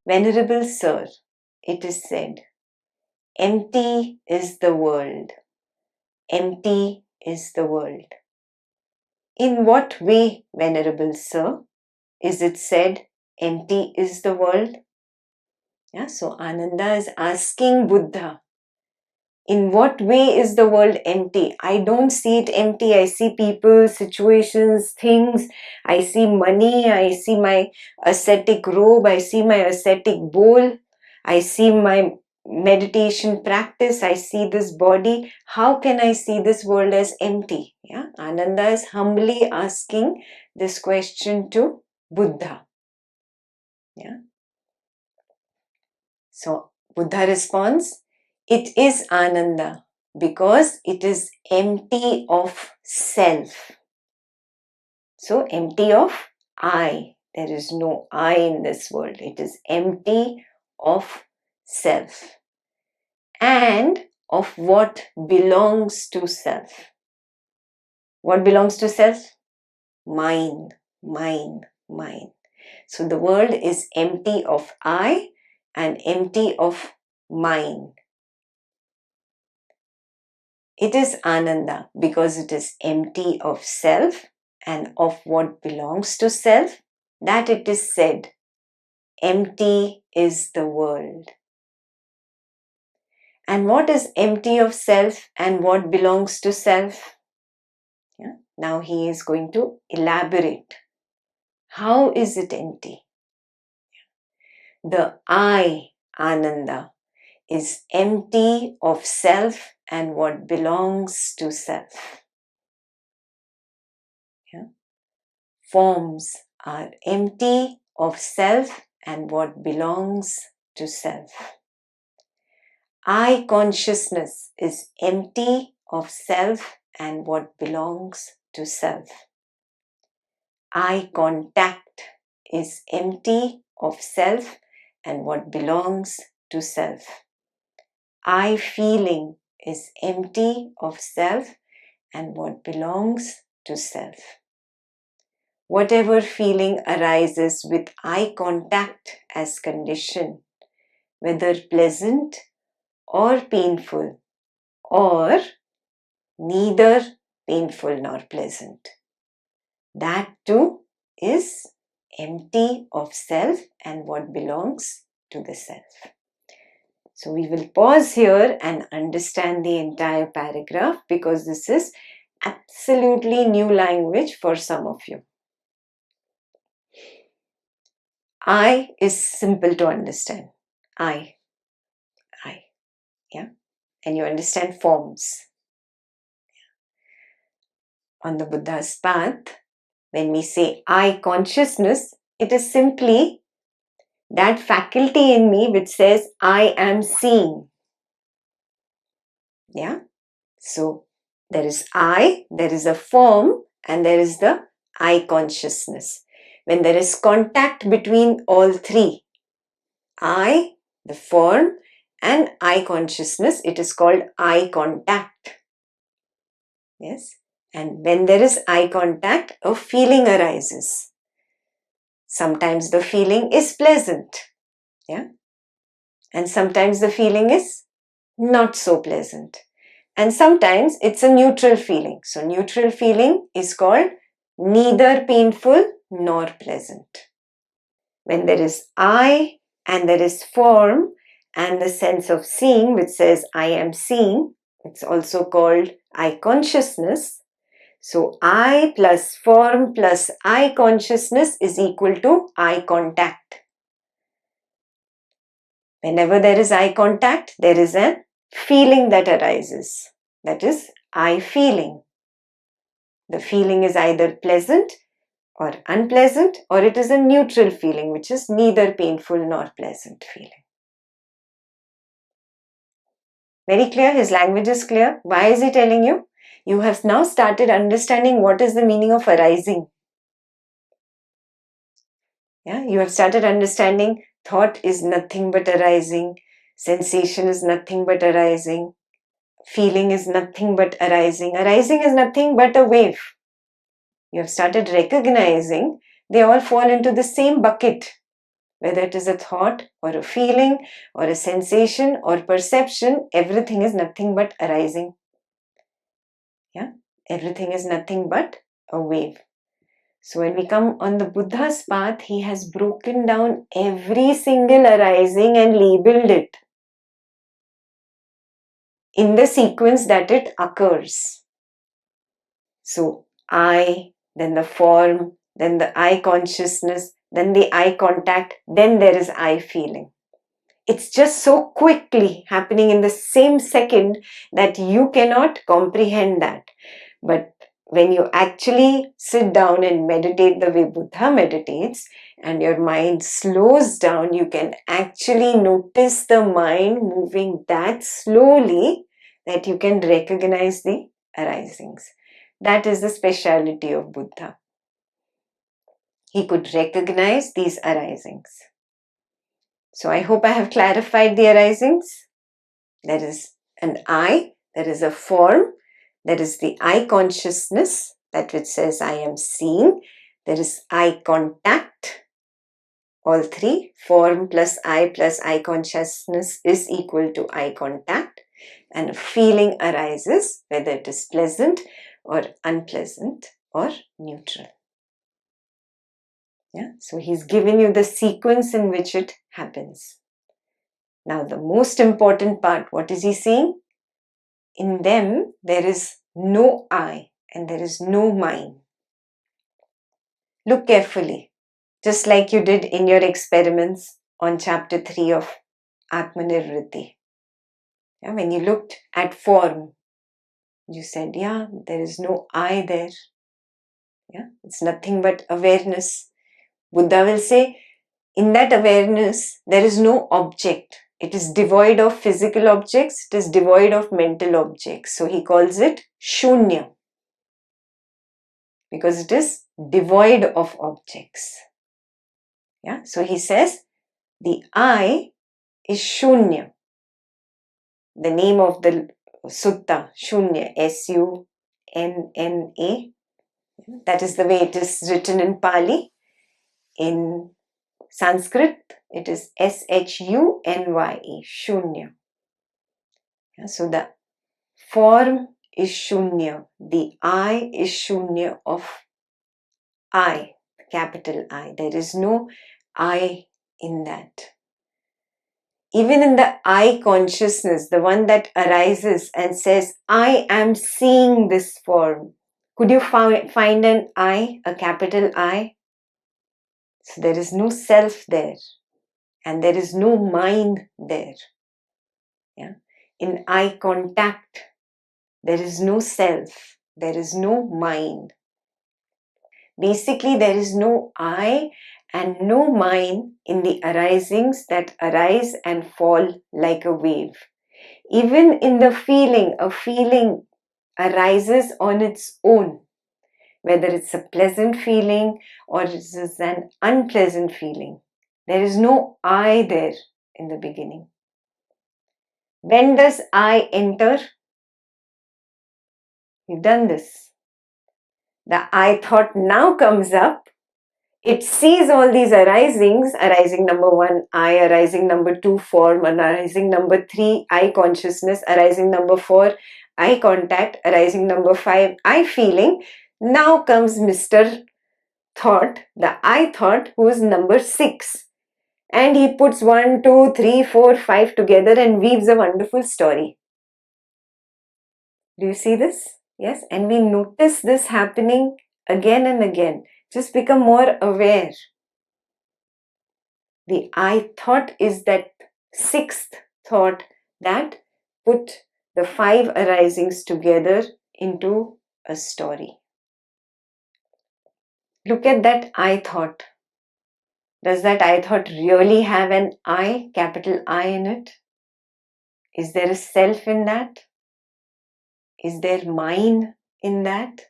Venerable Sir, it is said, empty is the world. Empty is the world. In what way, Venerable Sir, is it said empty is the world? Yeah, so Ananda is asking Buddha, in what way is the world empty? I don't see it empty. I see people, situations, things. I see money. I see my ascetic robe. I see my ascetic bowl. I see my meditation practice. I see this body. How can I see this world as empty? Yeah, Ananda is humbly asking this question to Buddha. Yeah. So Buddha responds, it is Ananda because it is empty of self. So empty of I. There is no I in this world. It is empty of self and of what belongs to self. What belongs to self? Mine, mine, mine. So the world is empty of I and empty of mine. It is Ananda because it is empty of self and of what belongs to self, that it is said, empty is the world. And what is empty of self and what belongs to self? Yeah? Now he is going to elaborate. How is it empty? The I, Ananda, is empty of self and what belongs to self. Yeah? Forms are empty of self and what belongs to self. I consciousness is empty of self and what belongs to self. I contact is empty of self and what belongs to self. I feeling is empty of self and what belongs to self. Whatever feeling arises with eye contact as condition, whether pleasant or painful, or neither painful nor pleasant, that too is empty of self and what belongs to the self. So we will pause here and understand the entire paragraph because this is absolutely new language for some of you. I is simple to understand. I. Yeah. And you understand forms. On the Buddha's path, when we say I consciousness, it is simply that faculty in me which says I am seeing. Yeah. So there is I, there is a form, and there is the I consciousness. When there is contact between all three, I, the form, and I consciousness, it is called eye contact. Yes. And when there is eye contact, a feeling arises. Sometimes the feeling is pleasant. Yeah. And sometimes the feeling is not so pleasant. And sometimes it's a neutral feeling. So neutral feeling is called neither painful nor pleasant. When there is I and there is form and the sense of seeing which says I am seeing, it's also called I consciousness. So I plus form plus I consciousness is equal to eye contact. Whenever there is eye contact, there is a feeling that arises. That is I feeling. The feeling is either pleasant or unpleasant, or it is a neutral feeling, which is neither painful nor pleasant feeling. Very clear? His language is clear. Why is he telling you? You have now started understanding what is the meaning of arising. Yeah, you have started understanding thought is nothing but arising, sensation is nothing but arising, feeling is nothing but arising. Arising is nothing but a wave. You have started recognizing they all fall into the same bucket, whether it is a thought or a feeling or a sensation or perception, everything is nothing but arising. Yeah, everything is nothing but a wave. So when we come on the Buddha's path, he has broken down every single arising and labeled it in the sequence that it occurs. So I, then the form, then the I consciousness, then the eye contact, then there is I feeling. It's just so quickly happening in the same second that you cannot comprehend that. But when you actually sit down and meditate the way Buddha meditates, and your mind slows down, you can actually notice the mind moving that slowly that you can recognize the arisings. That is the speciality of Buddha. He could recognize these arisings. So I hope I have clarified the arisings. There is an I, there is a form, there is the I consciousness, that which says I am seeing. There is eye contact. All three, form plus I consciousness is equal to eye contact. And a feeling arises, whether it is pleasant or unpleasant or neutral. Yeah, so he's given you the sequence in which it happens. Now the most important part, what is he saying? In them, there is no I and there is no mind. Look carefully, just like you did in your experiments on chapter 3 of Atmanirvriti. Yeah, when you looked at form, you said, yeah, there is no I there. Yeah, it's nothing but awareness. Buddha will say, in that awareness, there is no object. It is devoid of physical objects. It is devoid of mental objects. So he calls it shunya, because it is devoid of objects. Yeah, so he says the I is shunya. The name of the sutta, shunya, S-U-N-N-A. That is the way it is written in Pali. In Sanskrit, it is S-H-U-N-Y-E, shunya. Yeah, so the form is shunya. The I is shunya of I, capital I. There is no I in that. Even in the I consciousness, the one that arises and says, I am seeing this form. Could you find an I, a capital I? So there is no self there. And there is no mind there. Yeah? In eye contact, there is no self. There is no mind. Basically, there is no I and no mind in the arisings that arise and fall like a wave. Even in the feeling, a feeling arises on its own, whether it's a pleasant feeling or it is an unpleasant feeling. There is no I there in the beginning. When does I enter? We've done this. The I thought now comes up. It sees all these arisings, arising number 1, I, arising number 2, form, and arising number 3, I consciousness, arising number 4, eye contact, arising number 5, I feeling. Now comes Mr. Thought, the I thought, who is number 6. And he puts 1, 2, 3, 4, 5 together and weaves a wonderful story. Do you see this? Yes, and we notice this happening again and again. Just become more aware. The I thought is that 6th thought that put the 5 arisings together into a story. Look at that I thought. Does that I thought really have an I, capital I in it? Is there a self in that? Is there mine in that?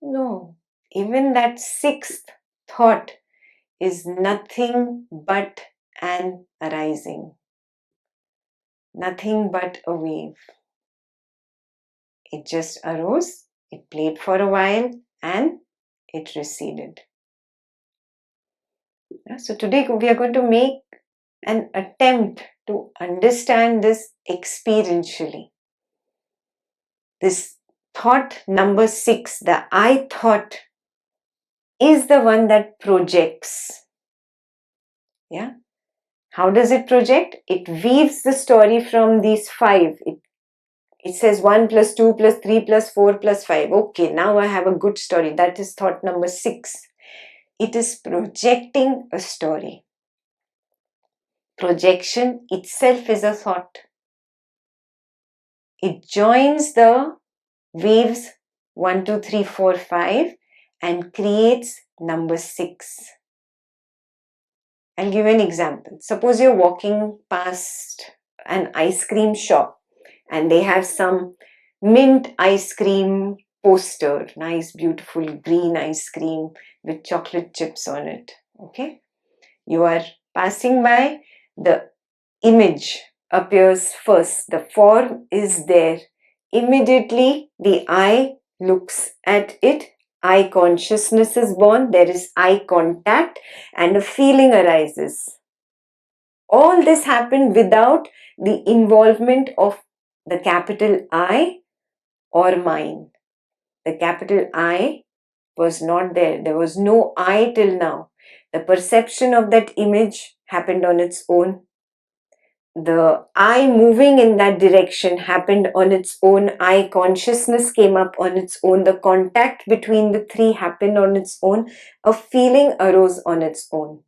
No. Even that 6th thought is nothing but an arising. Nothing but a wave. It just arose, it played for a while, and it receded. So today we are going to make an attempt to understand this experientially. This thought number 6, the I thought, is the one that projects. Yeah. How does it project? It weaves the story from these 5. It says 1 plus 2 plus 3 plus 4 plus 5. Okay, now I have a good story. That is thought number 6. It is projecting a story. Projection itself is a thought. It joins the waves 1, 2, 3, 4, 5 and creates number 6. I'll give you an example. Suppose you're walking past an ice cream shop and they have some mint ice cream poster, nice beautiful green ice cream with chocolate chips on it. Okay, you are passing by, the image appears first, the form is there. Immediately the eye looks at it, eye consciousness is born, there is eye contact and a feeling arises. All this happened without the involvement of the capital I or mine. The capital I was not there. There was no I till now. The perception of that image happened on its own. The I moving in that direction happened on its own. I consciousness came up on its own. The contact between the 3 happened on its own. A feeling arose on its own.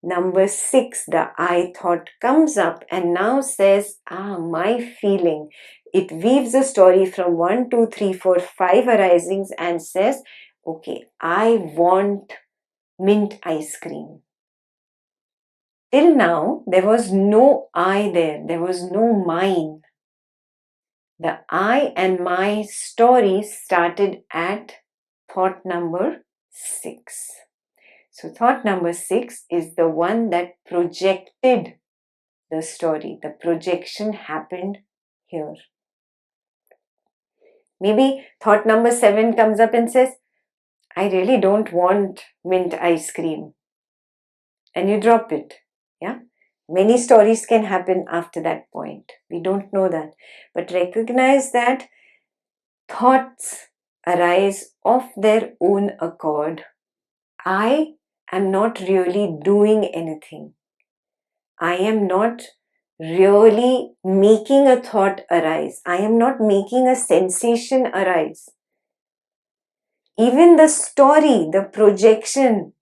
Number 6, the I thought comes up and now says, my feeling. It weaves a story from 1, 2, 3, 4, 5 arisings and says, okay, I want mint ice cream. Till now, there was no I there. There was no mine. The I and my story started at thought number 6. So thought number 6 is the one that projected the story. The projection happened here. Maybe thought number 7 comes up and says, I really don't want mint ice cream. And you drop it. Yeah. Many stories can happen after that point. We don't know that. But recognize that thoughts arise of their own accord. I am not really doing anything. I am not really making a thought arise. I am not making a sensation arise. Even the story, the projection,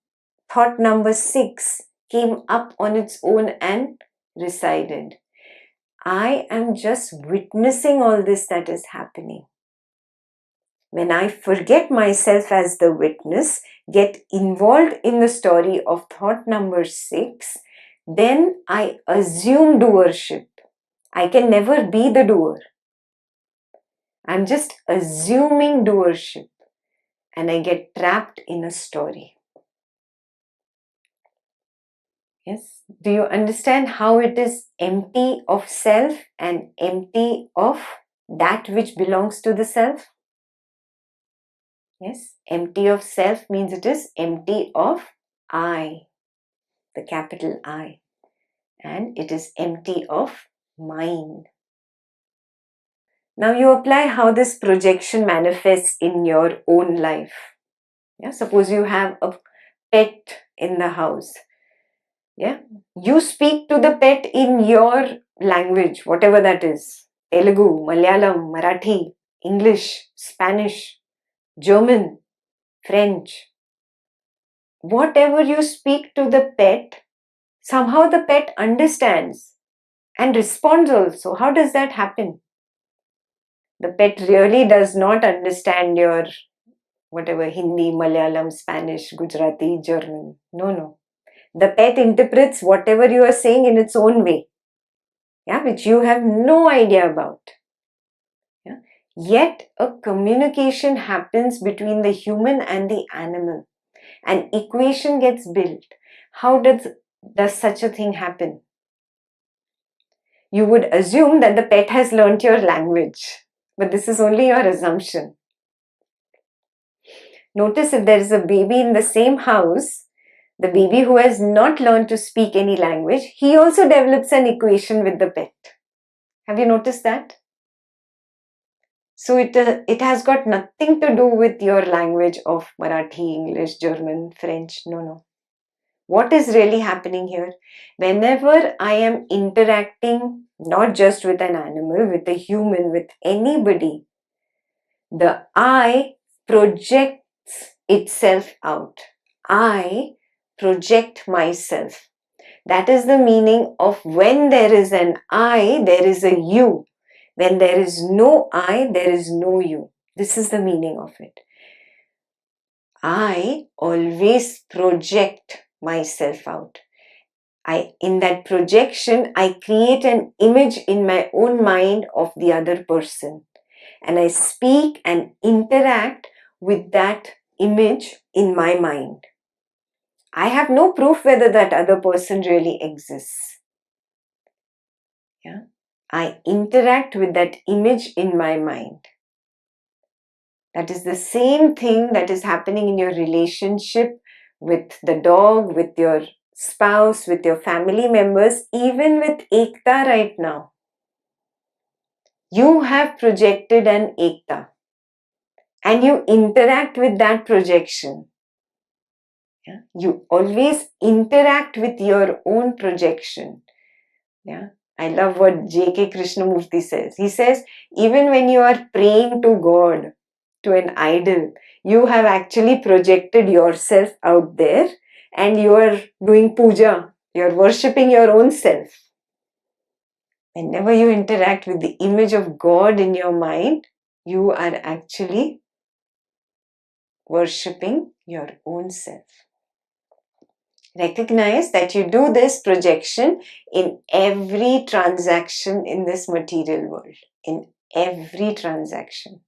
thought number 6 came up on its own and resided. I am just witnessing all this that is happening. When I forget myself as the witness, get involved in the story of thought number 6, then I assume doership. I can never be the doer. I'm just assuming doership and I get trapped in a story. Yes. Do you understand how it is empty of self and empty of that which belongs to the self? Yes. Empty of self means it is empty of I, the capital I. And it is empty of mind. Now you apply how this projection manifests in your own life. Yeah. Suppose you have a pet in the house. Yeah. You speak to the pet in your language, whatever that is. Telugu, Malayalam, Marathi, English, Spanish, German, French. Whatever you speak to the pet, somehow the pet understands and responds also. How does that happen? The pet really does not understand your whatever Hindi, Malayalam, Spanish, Gujarati, German. No. The pet interprets whatever you are saying in its own way. Yeah, which you have no idea about. Yeah? Yet a communication happens between the human and the animal. An equation gets built. How does such a thing happen? You would assume that the pet has learnt your language, but this is only your assumption. Notice if there is a baby in the same house, The baby who has not learned to speak any language, he also develops an equation with the pet. Have you noticed that? So it has got nothing to do with your language of Marathi, English, German, French. No. What is really happening here? Whenever I am interacting, not just with an animal, with a human, with anybody, the I projects itself out. I project myself. That is the meaning of when there is an I, there is a you. When there is no I, there is no you. This is the meaning of it. I always project myself out. In that projection, I create an image in my own mind of the other person. And I speak and interact with that image in my mind. I have no proof whether that other person really exists. Yeah? I interact with that image in my mind. That is the same thing that is happening in your relationship with the dog, with your spouse, with your family members, even with Ekta right now. You have projected an Ekta and you interact with that projection. Yeah? You always interact with your own projection. Yeah? I love what J.K. Krishnamurti says. He says, even when you are praying to God, to an idol, you have actually projected yourself out there and you are doing puja. You are worshipping your own self. Whenever you interact with the image of God in your mind, you are actually worshipping your own self. Recognize that you do this projection in every transaction in this material world. In every transaction.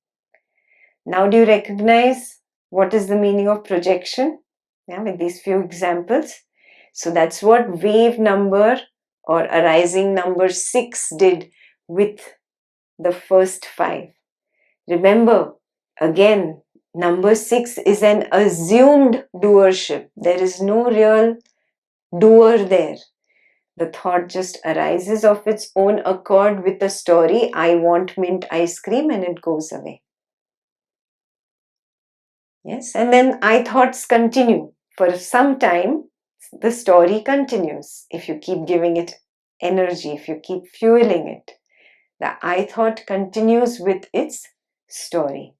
Now do you recognize what is the meaning of projection? Yeah, with these few examples. So that's what wave number or arising number 6 did with the first 5. Remember, again, number 6 is an assumed doership. There is no real doer there. The thought just arises of its own accord with a story, I want mint ice cream, and it goes away. Yes, and then I thoughts continue. For some time, the story continues. If you keep giving it energy, if you keep fueling it, the I thought continues with its story.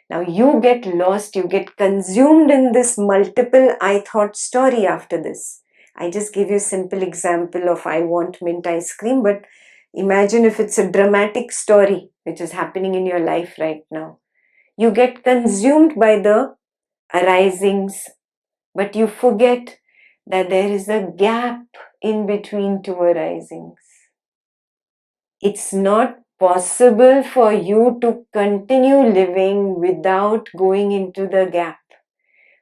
Now you get lost, you get consumed in this multiple I thought story after this. I just gave you a simple example of I want mint ice cream, but imagine if it's a dramatic story which is happening in your life right now. You get consumed by the arisings, but you forget that there is a gap in between two arisings. It's not possible for you to continue living without going into the gap.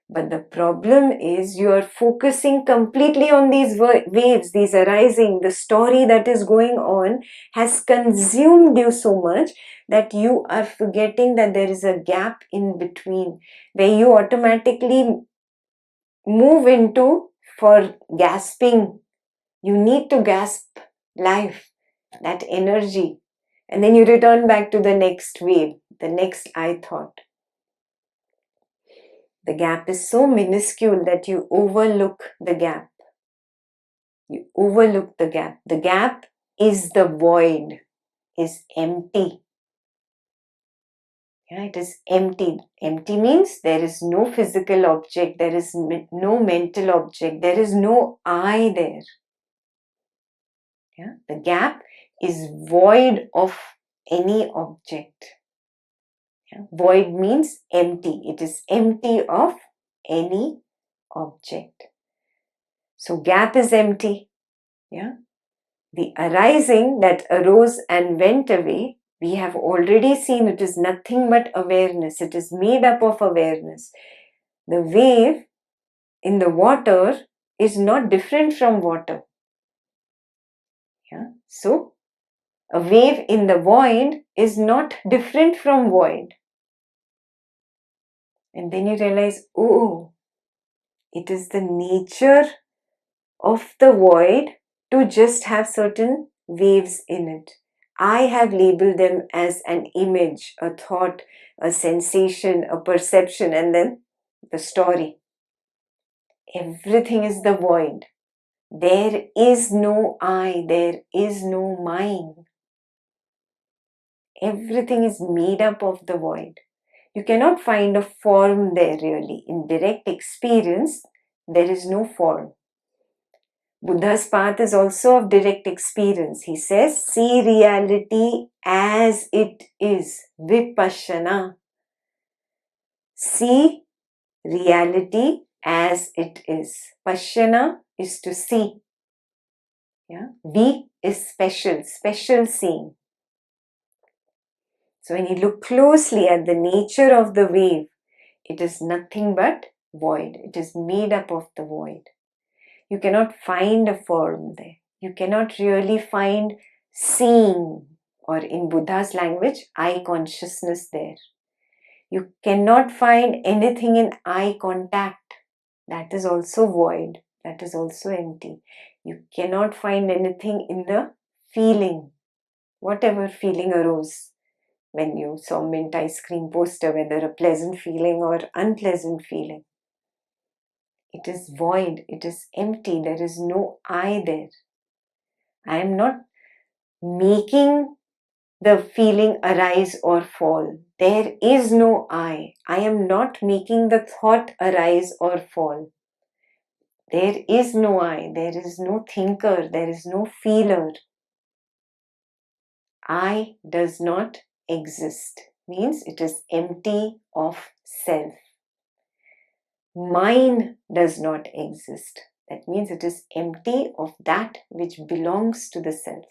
But the problem is you are focusing completely on these waves, these arising. The story that is going on has consumed you so much that you are forgetting that there is a gap in between where you automatically move into for gasping. You need to gasp life, that energy. And then you return back to the next wave, the next I thought. The gap is so minuscule that you overlook the gap. You overlook the gap. The gap is the void, is empty. Yeah, it is empty. Empty means there is no physical object, there is no mental object, there is no I there. Yeah, the gap is void of any object. Yeah? Void means empty. It is empty of any object. So gap is empty. Yeah. The arising that arose and went away, we have already seen it is nothing but awareness. It is made up of awareness. The wave in the water is not different from water. Yeah. So a wave in the void is not different from void. And then you realize, oh, It is the nature of the void to just have certain waves in it. I have labeled them as an image, a thought, a sensation, a perception, and then the story. Everything is the void. There is no I, there is no mine. Everything is made up of the void. You cannot find a form there really. In direct experience, there is no form. Buddha's path is also of direct experience. He says, see reality as it is. Vipassana. See reality as it is. Pashyana is to see. Yeah? Vi is special, special seeing. So when you look closely at the nature of the wave, it is nothing but void. It is made up of the void. You cannot find a form there. You cannot really find seeing, or in Buddha's language, eye consciousness there. You cannot find anything in eye contact. That is also void. That is also empty. You cannot find anything in the feeling, whatever feeling arose when you saw mint ice cream poster, whether a pleasant feeling or unpleasant feeling. It is void, it is empty, there is no I there. I am not making the feeling arise or fall. There is no I. I am not making the thought arise or fall. There is no I, there is no thinker, there is no feeler. I does not exist, means it is empty of self. Mine does not exist. That means it is empty of that which belongs to the self.